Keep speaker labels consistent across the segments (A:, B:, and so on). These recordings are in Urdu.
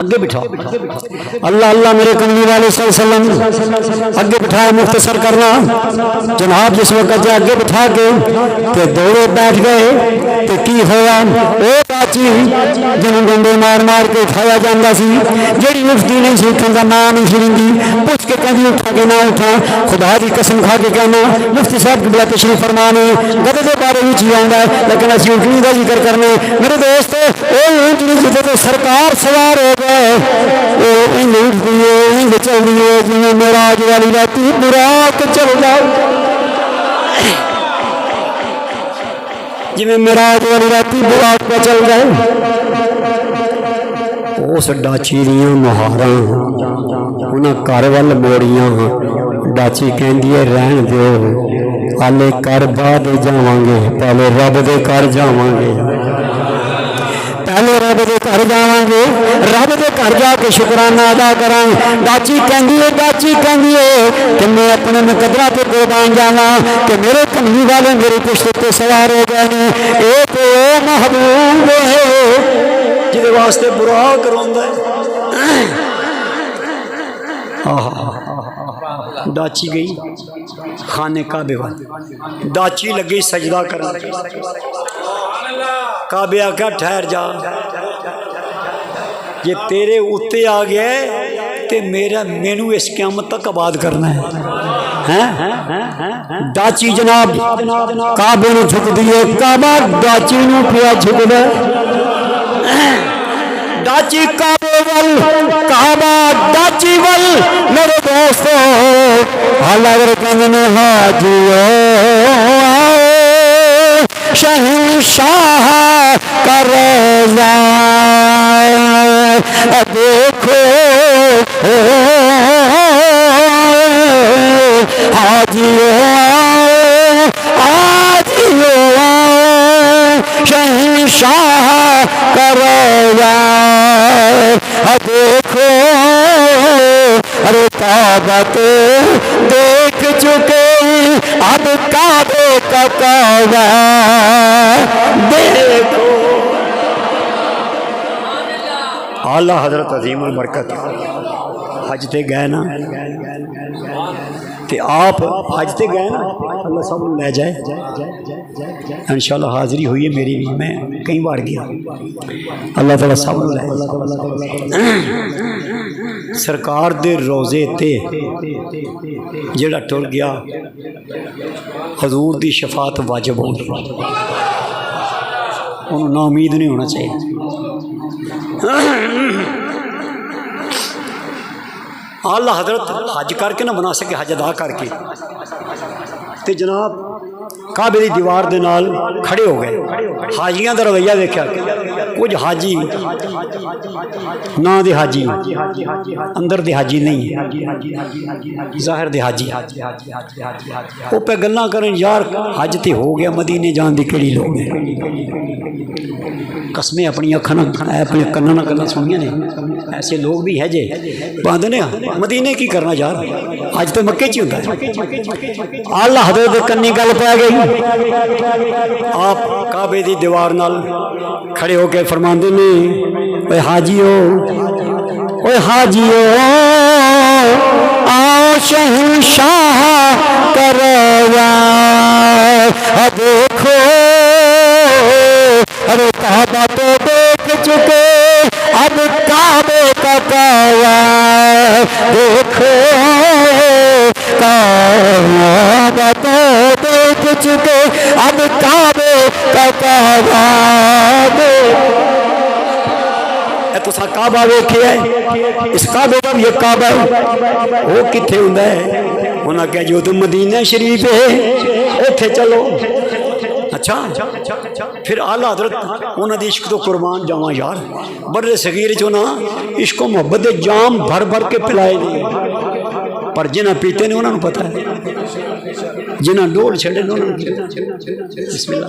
A: اگے بٹھا اللہ اللہ میرے کملی والے صلی اللہ علیہ وسلم اگے بٹھایا مختصر کرنا جناب جس وقت جا اگے بٹھا کے تے دوڑے بیٹھ گئے تے کی ہوا او چاچی جنوں ڈنڈے مار مار کے اٹھایا جاندہ سی جیڑی مفتی نہیں سی اٹھن دا نام نہیں سنندی پوچھ کے کہیں اٹھا کے نہ اٹھا خدا دی قسم کھا کے کہنا مفتی صاحب قبلہ تشریف فرمانے گدے دے بارے وچ ہی آندا ہے لیکن اسی اونٹنی دا ذکر کرنے میرے دوست او اونٹنی جتے تے سرکار سوار ہو گئے چل رہی ہے جی معراج والی راتی براق چل جاؤ جی معراج والی راتی براق پہ چل جائے اس ڈاچی دیاں مہاراں انہاں گھر ول موڑیاں ڈاچی کہندی ہے رہن دیو ہالے گھر بعد جاواں گے پہلے رب دے گھر جاواں گے پہلے رب دے گھر جاواں گے رب دے گھر جا کے شکرانہ ادا کراں ڈاچی کہندی ہے کہ میں اپنے مقدرہ تے قربان جاواں کہ میرے کملی والے میرے پشت تے سوار ہو گئے نے اے تو محبوب ہے جدے واسطے براق روندا ہے ڈاچی گئی خانے کعبے وال ڈاچی لگی سجدہ کرن کعبے آکھا ٹھہر جا یہ تیرے اتے آ گئے تے مینو اس قیامت تک آباد کرنا ہے ڈاچی جناب کعبے نو جھک دیے کعبہ ڈاچی نو پیا جھک دے ڈاچی کعبے ول کعبہ ڈاچی ول میرے دوستو حالا اگر کہنے حاجیو شہنشاہ کا روزہ دیکھو حاجیو حاجیو شہنشاہ کا روزہ دیکھو ارے کعبہ تو دیکھ چکے اب کعبے کا کعبہ دیکھو اعلیٰ حضرت عظیم البرکت حج تے گئے نا تے آپ حج تے گئے نا اللہ سب لے جائے انشاءاللہ حاضری ہوئی ہے میری بھی میں کئی بار گیا اللہ تعالیٰ سب لے سرکار دے روزے تے جڑا ٹر گیا حضور دی شفاعت واجب ہو انہوں نا امید نہیں ہونا چاہیے اعلیٰ حضرت حج کر کے نہ بنا سکے حج ادا کر کے تے جناب کعبے دی دیوار دے نال کھڑے ہو گئے حاجیاں دا رویہ دیکھا کچھ حاجی نا دے حاجی اندر دے حاجی نہیں ظاہر دے حاجی وہ پہ گلاں کریں یار حج تے ہو گیا مدینے جان دی کیڑی لوگ قسمیں اپنی اکھاں اپنے کناں نہ گلاں سنیاں نے ایسے لوگ بھی ہے جے باندھ نے مدینے کی کرنا یار اج تو مکے چ ہوندا ہے اعلیٰ حضرت کنی گل پہ گئی آپ کعبے دی دیوار نال کھڑے ہو کے فرماندے نے اے حاجیو آؤ شہنشاہ کروا دیکھو ارے کعبہ تو دیکھ چکے اب کعبے کا کعبہ دیکھو کعبہ تو دیکھ چکے اب کعبے کا کعبہ تو سا کعبہ ویکھے ہے اس کعبے کا بھی ایک کعبہ ہے وہ کتھے ہوندا ہے انہاں کہا جو تم مدینہ شریف ہے اوتھے چلو اچھا پھر اعلیٰ حضرت انہاں دی عشق تو قربان جاواں یار بڑے صغیر چ انہاں عشق و محبت دے جام بھر بھر کے پلائے نے پر جنہاں پیتے نے انہاں نوں پتہ ہے جنہاں ڈول چھڑے نے انہاں بسم اللہ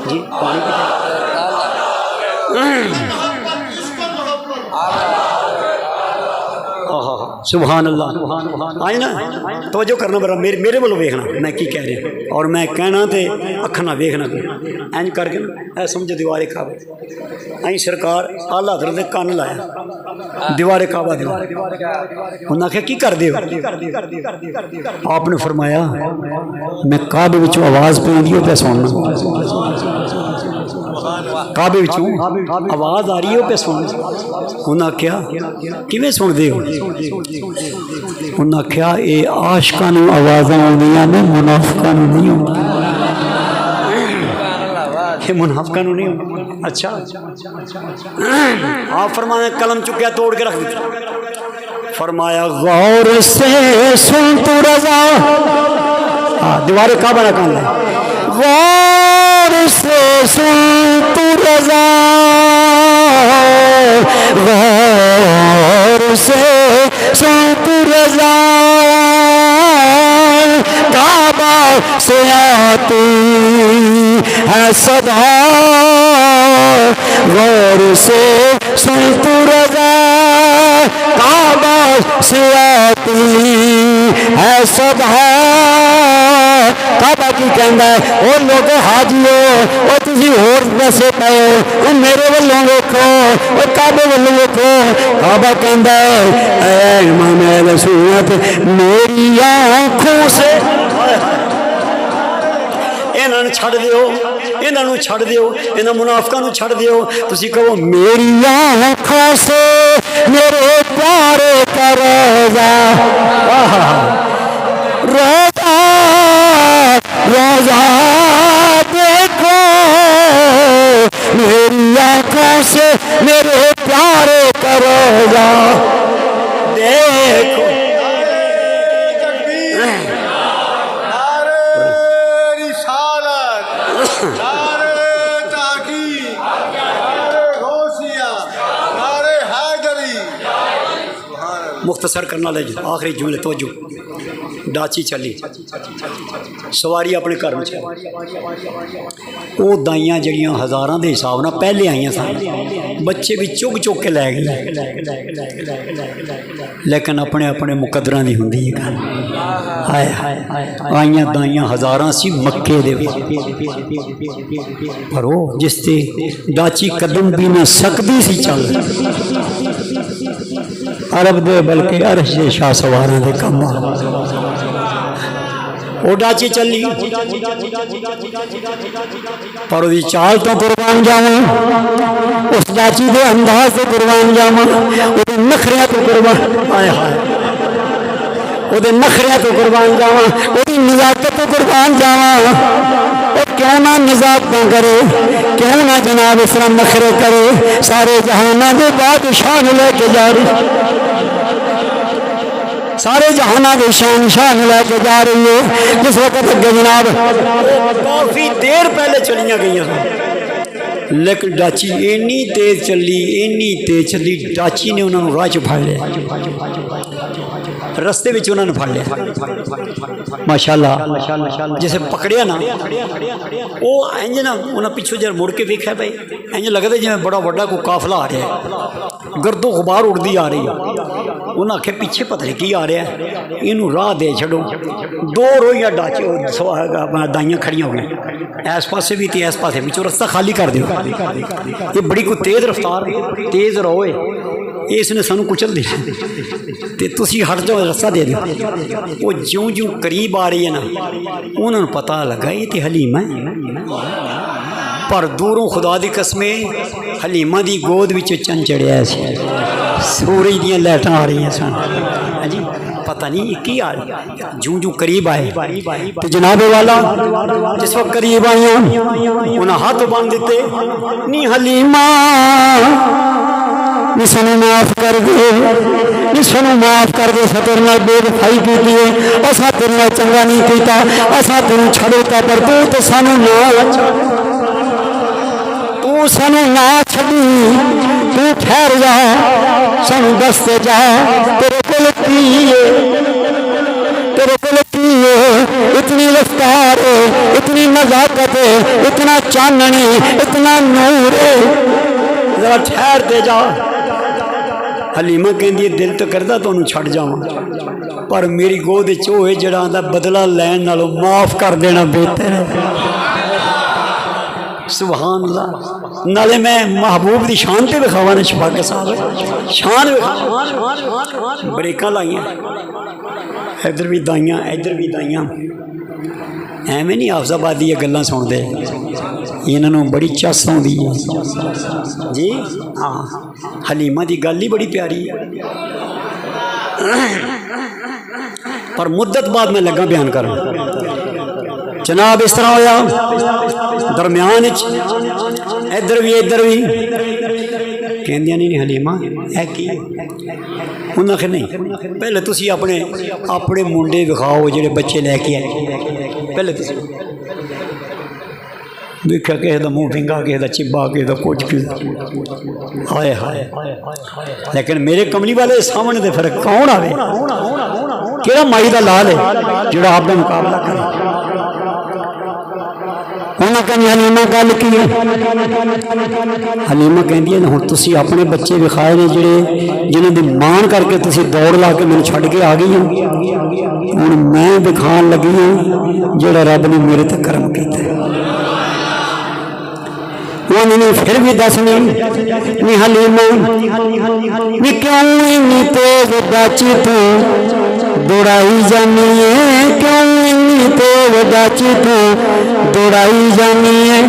A: جی پانی سبحان اللہ آج نا توجہ کرنا برا میرے والوں ویکھنا میں کی کہہ رہا اور میں کہنا تے اکھاں نہ ویکھنا اینج کر کے اے سمجھ دیوار کعبہ این سرکار اعلی حضرت دے کان لایا دیوار کعبہ دے انہاں کہ کی کر دیو آپ نے فرمایا میں کعبے وچوں آواز پیندی ہو پہ سننا کعبے وچوں آواز آ رہی ہو پہ سننا انہاں کیا کیویں سن دے ہو انہاں کیا اے عاشقاں نوں آوازاں آوندیاں نے منافقاں نوں نہیں آوندیاں یہ منافقاں نوں نہیں آوندیاں اچھا آپ فرمایا قلم چکیا توڑ کے رکھ دیا فرمایا غور سے سن تو رضا دیوار کعبہ نہ کہنا غور سے سن تو رضا غور سے سن تو رضا کعبہ سے آتی ہے صدا غور سے سن تو رضا کعبہ سے آتی ہے صدا کعبہ کی کہندا ہے او لوگ حاجیو او تسی ہور ویسے پئے او میرے والوں ویکھو او کعبے والوں ویکھو کعبہ کہندا ہے اے امام اہل سنت میری آنکھوں سے انہاں نوں چھڈ دیو انہاں نوں چھڈ دیو انہاں منافقاں نوں چھڈ دیو تسی کہو میری آنکھوں سے میرے پیارے کا روزہ روزہ روزہ دیکھو میری آنکھوں سے میرے پیارے کا روزہ دیکھو مختصر کرنا لے جو آخری جملے توجہ ڈاچی چلی سواری اپنے گھر میں چلی وہ دائیاں جڑیاں ہزاراں دے حساب نہ پہلے آئیاں سن بچے بھی چک چک کے لے گئے لیکن اپنے اپنے مقدراں دی ہوندی ہے آئیاں دائیاں ہزاراں سی مکے دے پر وہ جس تے ڈاچی قدم بھی نہ سکتی سی چل عرب دے بلکہ عرش دے شاہ سواراں دے کم وہ ڈاچی چلی پر وہ چال تو قربان جاواں اس ڈاچی دے انداز سے قربان جاواں وہ نخریاں تو قربان آئے ہائے وہ نخریاں تو قربان جاواں وہ نزاکت تو قربان جاواں کیوں نہ نزاکت نہ کرے کیوں نہ جناب اس طرح نخرے کرے سارے جہانہ دے بادشاہ لے کے جا رہی سارے جہانہ دے شان لے کے جا رہی ہے جس وقت اگے جناب کافی دیر پہلے چلیاں گئیاں لیکن ڈاچی اینی تیز چلی ڈاچی نے انہوں نے راہ چ پھڑ لیا رستے وچ انہوں نے پھڑ لیا ماشاءاللہ جسے پکڑیا نا وہ انج نا انہاں پیچھے جر مڑ کے ویکھیا بھائی انج لگدا جویں بڑا بڑا کوئی قافلہ آ رہا ہے گرد و غبار اڑدی آ رہی ہے انہاں آکھیا پیچھے پتہ نہیں کی آ رہا ہے اینوں راہ دے چھڈو دو روئیاں ڈاچے دائیاں کھڑیاں ہو گئیں ایس پاسے بھی تے ایس پاسے بھی رستہ خالی کر دیو یہ بڑی کوئی تیز رفتار تیز روئے اس نے سانو کچل دیا تے تسی ہٹ جاؤ رستہ دے دیو وہ جوں جوں قریب آ رہی ہے نا انہوں نے پتہ لگا یہ تے حلیمہ ہے پر دوروں خدا دی قسمیں حلیمہ دی گود وچ چن چڑھیا سی سورج دیاں لائٹاں آ رہی ہیں سن جی پتہ نہیں کی آ رہی جوں جوں قریب آئے تو جناب والا جس وقت قریب آئیاں انہاں ہاتھ باندھ دیتے نی حلیمہ نی سنو معاف کر دے نی سنو معاف کر دے ستر نال بے وفائی کی دیے اسا تیرے نال چنگا نہیں کیتا اسا تینوں چھڑوتا پر تو سانو نہ تو سانو نہ چھڈی تو ٹھہر جا سانو دستے جا تیرے کول کی اتنی رفتار اتنی نزاکت اتنا چاننی اتنا نور ذرا ٹھہر دے جا حلیمہ کہندی ہے دل تو کردا تانوں چھڈ جاواں پر میری گود وچ او ہے جڑا آندا بدلہ لین نالوں معاف کر دینا بہتر ہے۔ سبحان اللہ۔ نالے میں محبوب دی شان تے دکھاوا نا شفاق صاحب شان بریکاں لائیاں ادھر بھی دائیاں ادھر بھی دائیاں ایویں نہیں حافظ آبادی یہ گلاں سن دے انہوں بڑی چس آتی ہے جی ہاں حلیمہ دی گل ہی بڑی پیاری ہے پر مدت بعد میں لگا بیان کروں جناب اس طرح ہویا درمیان ادھر بھی کہندیاں نہیں حلیمہ ہے کی انہاں کہ نہیں پہلے تسی اپنے منڈے دکھاؤ جڑے بچے لے کے آئے پہلے تسی دیکھا کسی کا منہ پنگا کسی کا چبا کسی کا کچھ ہائے ہائے لیکن میرے کملی والے سامنے دے فرق کون آئے کہڑا مائی دا لال ہے جڑا آپ کا مقابلہ کرے انہوں نے حلیمہ گل کی حلیمہ کہندی ہے ہن تسی اپنے بچے وکھائے نے جڑے جنہاں دی مان کر کے تسی دوڑ لا کے مینوں چھڈ کے آ گئی ہوں میں دکھان لگی ہوں جڑا رب نے میرے تے کرم کیتا ہے انہوں نے پھر بھی دس نہیں حلیمہ بھی کیوں اتنی تیز ڈاچی تو دوڑائی جانی ہے کیوں اتنی تیز ڈاچی تو دوڑائی جانی ہے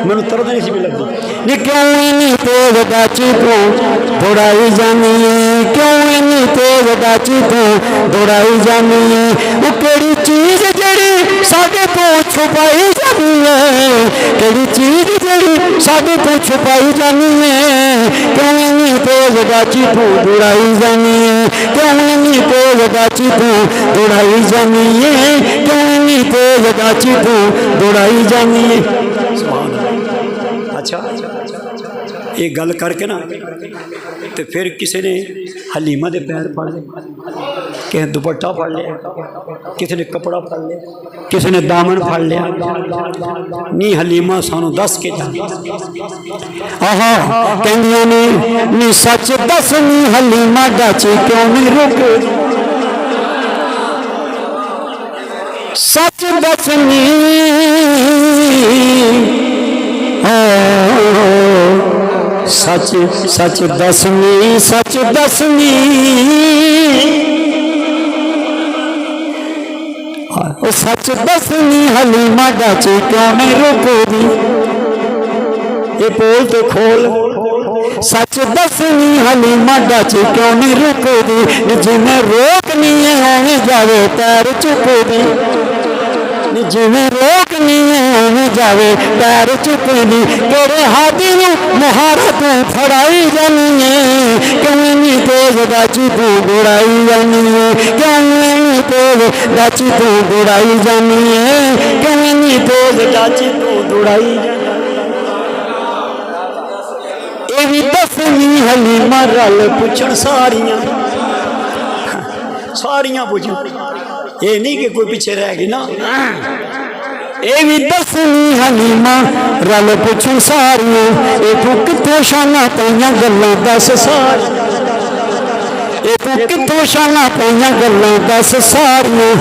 A: میں ترد نہیں سی بھی لگتی کیوں اتنی تیز ڈاچی تو دوڑائی جانی ہے کیوں اتنی تیز ڈاچی تو دوڑائی جانی ہے وہ کیڑی چیز جڑی ساڈے تو چھپائی جانی ہے کیڑی چیز جڑی ساڈے تو چھپائی جانی ہے کیوں اتنی تیز ڈاچی تو دوڑائی جانی ہے کیوں اتنی تیز ڈاچی تو دوڑائی جانی ہے کیوں اتنی تیز ڈاچی تو دوڑائی جانی ہے اچھا یہ گل کر کے نا تو پھر کسی نے حلیمہ دے پیر پڑ لے کسی نے دوپٹہ پڑ لیا کسی نے کپڑا پڑ لیا کسی نے دامن پڑ لیا نہیں حلیمہ سانو دس کے جانے آہا کہندیاں نے سچ دس نہیں حلیمہ ڈاچی کیوں نہیں روکے سچ دس نہیں سچ سچ دسنی سچ دسنی سچ دسنی حلیمہ ڈاچی کیوں نہیں روکو دی یہ بول تو کھول سچ دسنی حلیمہ ڈاچی کیوں نہیں روکو دی جنہیں روکنی ہے ہمیں جاوے پیر چکو دی جویں روکنی ہے جاوے پیر چکنی تیرے ہاتھی مہارا تو پھڑائی جانی ہے کیوں اتنی تیز ڈاچی تو دوڑائی جانی ہے کیوں اتنی تیز ڈاچی تو دوڑائی جانی ہے کیوں اتنی تیز ڈاچی تو دوڑائی جانی اے بھی دسنی حلیمہ رل پوچھن ساریاں پوچھن یہ نہیں کہ کوئی پیچھے رہ گئی نا یہ بھی دسنی حلیمہ رل پوچھن ساریاں یہ تو کتوں شانہ پائیاں گلاں دس ساریاں یہ تو کتوں شانہ پائیاں گلاں دس ساریاں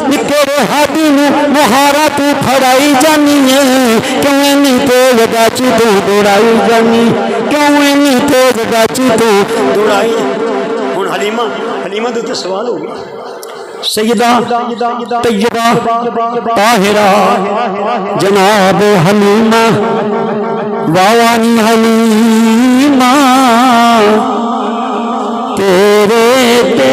A: نکڑے ہاتھی مہارا تو پھڑائی جانی ہے کیوں اتنی تیز ڈاچی تو دوڑائی جانی کیوں اتنی تیز ڈاچی تو دوڑائی ہن حلیمہ تو سوال ہو گیا سیدہ طیبہ طاہرہ جناب حلیمہ واوانی حلیمہ تیرے تے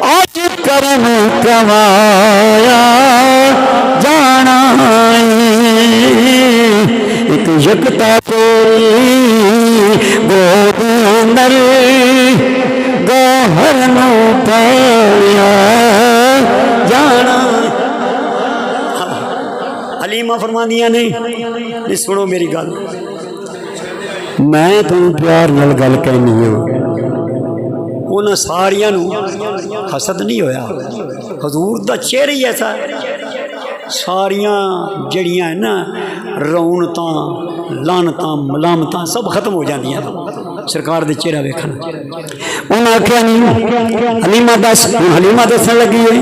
A: آج کرم کمایا جانا ایک یکتا تیری گود اندر گوہر نو پایا جانا حلیمہ فرماندیاں نہیں سنو میری گل میں تم پیار نال گل کہنی ہوں انہاں ساریاں نو حسد نہیں ہویا حضور دا چہرہ ہی ایسا ساریاں جڑیاں ہیں نا رونتاں لعنتاں ملامتاں سب ختم ہو جاندیاں سرکار دے چہرہ ویکھنا انہاں آکھیا نہیں حلیمہ دس حلیمہ دسن لگی ہے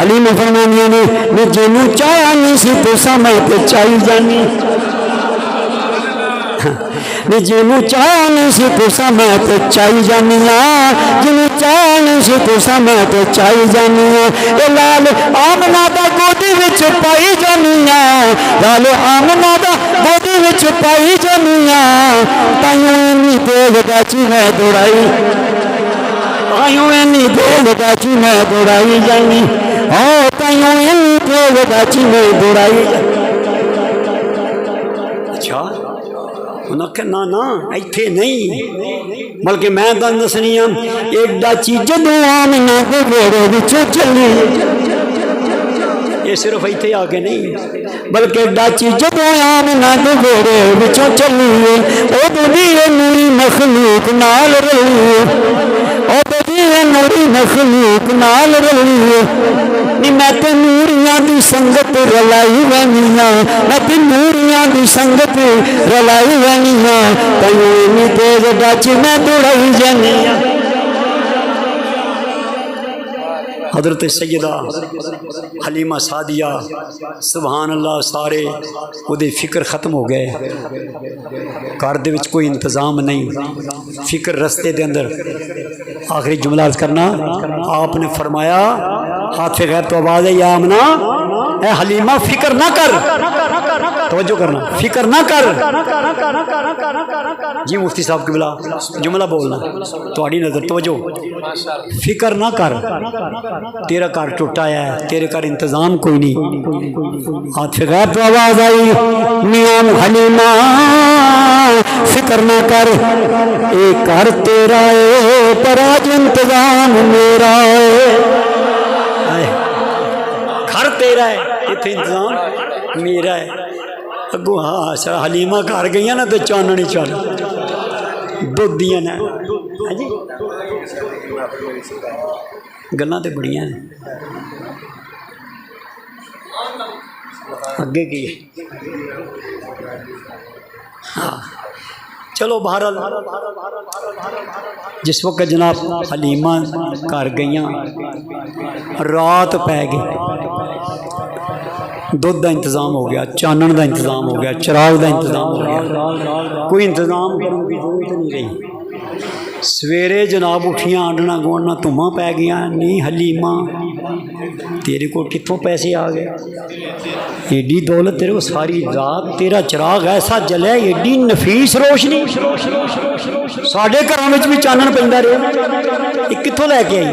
A: حلیمہ فرمانیاں نے جنوں چاہیا نہیں سی تساں میں تے چاہی جانی نی جنوں چاہیا نہیں سی تساں میں تے چاہی جانی جنوں چاہیا نہیں سی تساں میں تے چاہی جانی اے لال آمنہ دا گودی وچ پائی جانی لال آمنہ دا گودی وچ پائی جانی تائیوں اینی دیگ دا چی میں دوڑائی تائیوں اینی دیگ دا چی میں دوڑائی جانی تائیوں اینی دیگ دا چی میں دوڑائی جانی اچھا انہوں نے کہا نا ایتھے نہیں بلکہ میں تمہیں دسنی ہوں ایڈا چیز جدوں آمنہ دے گھوڑے وچوں چلی یہ صرف ایتھے آگے نہیں بلکہ ایڈا چیز جدوں آمنہ دے گھوڑے وچوں چلی او دی نوری مخلوق نال رلی او دی نوری مخلوق نال رلی نی میں تے نوریاں دی سنگت رلائی وینیاں میں تے نوریاں دی سنگت رلائی وینیاں تیوں اینی تیز ڈاچ میں دوڑائی جانیاں حضرت سیدہ حلیمہ سعدیہ سبحان اللہ سارے وہ دے فکر ختم ہو گئے گھر دے وچ کوئی انتظام نہیں فکر رستے دے اندر آخری جملہ عرض کرنا آپ نے فرمایا ہاتھ غیر تو آواز ہے یا آمنہ اے حلیمہ فکر نہ کر توجہ کرنا فکر نہ کر جی مفتی صاحب قبلہ جملہ بولنا تہاڈی نظر توجہ فکر نہ کر تیرا گھر ٹوٹا ہے تیرے گھر انتظام کوئی نہیں ہاتھ غیر تو آواز آئی میاں حلیمہ فکر نہ کر اے گھر تیرا ہے پر آج انتظام میرا ہے گھر تیرا ہے اتنے انتظام میرا ہے اگو ہاں سر حلیمہ گھر گئی نا تو چاننی چل دودھ دیا نا جی گلاں تے بڑیاں اگے کی ہاں چلو بہرحال جس وقت جناب حلیمہ گھر گئیاں رات پہ گئی دودھ دا انتظام ہو گیا چانن دا انتظام ہو گیا چراغ دا انتظام ہو گیا کوئی انتظام کرنے کی ضرورت نہیں رہی سویرے جناب اٹھیاں آنڈنا گوڑنا تمہاں پہ گیا نہیں حلیمہ تیرے کو کتوں پیسے آ گئے ایڈی دولت تیرے کو ساری رات تیرا چراغ ایسا جلے ایڈی نفیس روشنی ساڑھے گھروں میں بھی چانن پہندا رہے یہ کتوں لے کے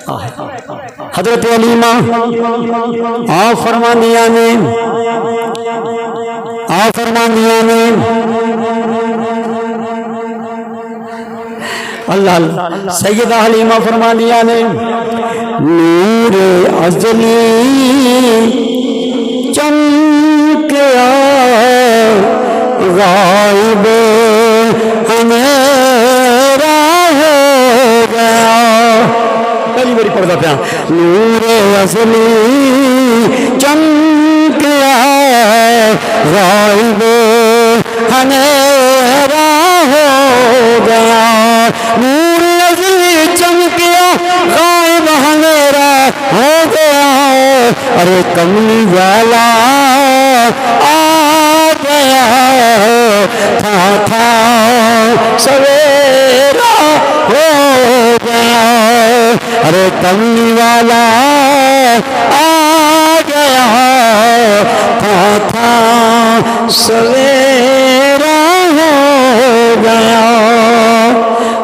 A: آئی حضرت حلیمہ آپ فرمانیاں نے اللہ سیدہ حلیمہ فرمانیاں نے نور ازلی چمکیا غائب ہمیرا ہو گیا پہلی باری پڑھتا پیا نور ازلی چمکیا غائب ہمیرا ہو گیا نور ازلی چمکیا غائب ہمیرا ہو گیا ارے کملی والا آ گیا تھا سویرا ہو گیا ارے کملی والا آ گیا تھا سویرا ہو گیا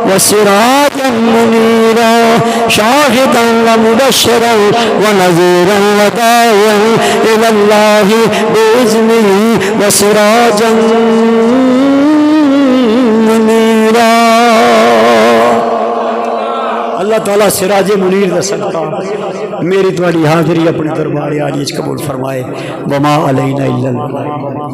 A: وسراجا منيرا شاهدا ومبشرا ونذيرا وداعيا الى الله باذنه وسراجا منيرا اللہ تعالیٰ سراج منیر دا صدقہ میری تمہاری حاضری اپنے دربار عالی قبول فرمائے وما علینا الا اللہ